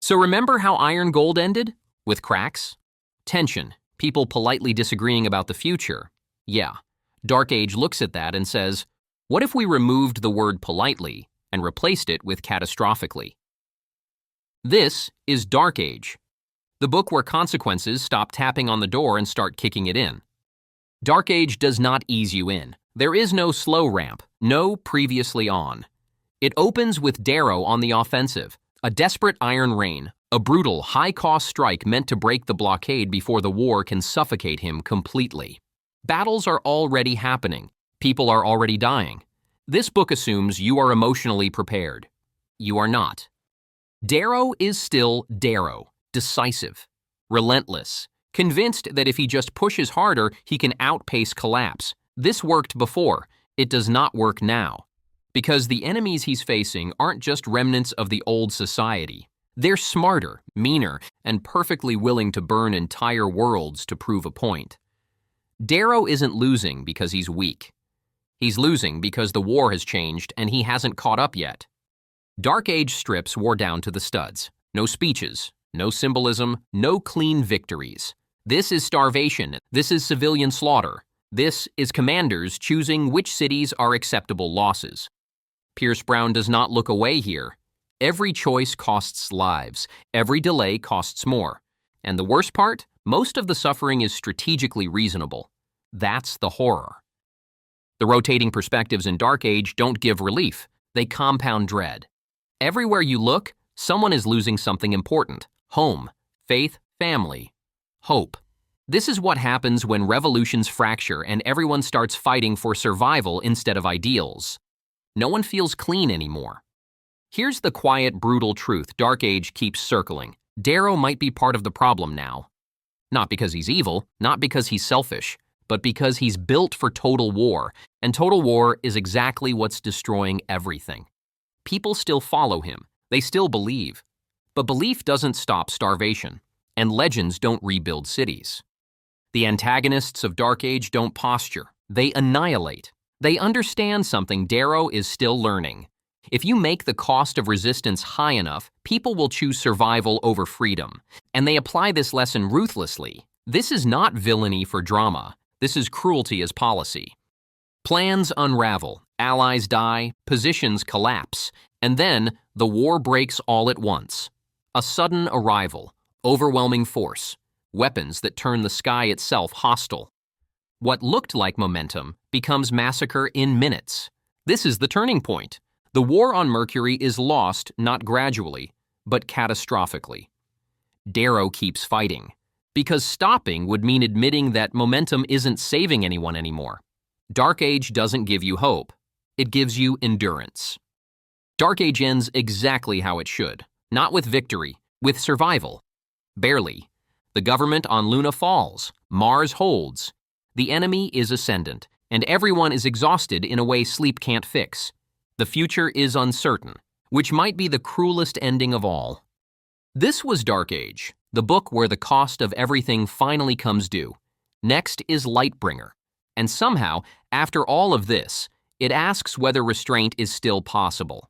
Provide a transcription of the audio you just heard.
So remember how Iron Gold ended? With cracks? Tension, people politely disagreeing about the future. Yeah, Dark Age looks at that and says, what if we removed the word politely and replaced it with catastrophically? This is Dark Age, the book where consequences stop tapping on the door and start kicking it in. Dark Age does not ease you in. There is no slow ramp, no previously on. It opens with Darrow on the offensive, a desperate iron reign, a brutal, high-cost strike meant to break the blockade before the war can suffocate him completely. Battles are already happening. People are already dying. This book assumes you are emotionally prepared. You are not. Darrow is still Darrow, decisive, relentless, convinced that if he just pushes harder, he can outpace collapse. This worked before. It does not work now. Because the enemies he's facing aren't just remnants of the old society. They're smarter, meaner, and perfectly willing to burn entire worlds to prove a point. Darrow isn't losing because he's weak. He's losing because the war has changed and he hasn't caught up yet. Dark Age strips wore down to the studs. No speeches, no symbolism, no clean victories. This is starvation. This is civilian slaughter. This is commanders choosing which cities are acceptable losses. Pierce Brown does not look away here. Every choice costs lives. Every delay costs more. And the worst part? Most of the suffering is strategically reasonable. That's the horror. The rotating perspectives in Dark Age don't give relief. They compound dread. Everywhere you look, someone is losing something important. Home, faith, family, hope. This is what happens when revolutions fracture and everyone starts fighting for survival instead of ideals. No one feels clean anymore. Here's the quiet, brutal truth Dark Age keeps circling. Darrow might be part of the problem now. Not because he's evil, not because he's selfish, but because he's built for total war, and total war is exactly what's destroying everything. People still follow him. They still believe. But belief doesn't stop starvation, and legends don't rebuild cities. The antagonists of Dark Age don't posture. They annihilate. They understand something Darrow is still learning. If you make the cost of resistance high enough, people will choose survival over freedom. And they apply this lesson ruthlessly. This is not villainy for drama. This is cruelty as policy. Plans unravel, allies die, positions collapse, and then the war breaks all at once. A sudden arrival, overwhelming force, weapons that turn the sky itself hostile. What looked like momentum becomes massacre in minutes. This is the turning point. The war on Mercury is lost not gradually, but catastrophically. Darrow keeps fighting, because stopping would mean admitting that momentum isn't saving anyone anymore. Dark Age doesn't give you hope. It gives you endurance. Dark Age ends exactly how it should, not with victory, with survival. Barely. The government on Luna falls, Mars holds. The enemy is ascendant, and everyone is exhausted in a way sleep can't fix. The future is uncertain, which might be the cruelest ending of all. This was Dark Age, the book where the cost of everything finally comes due. Next is Lightbringer. And somehow, after all of this, it asks whether restraint is still possible.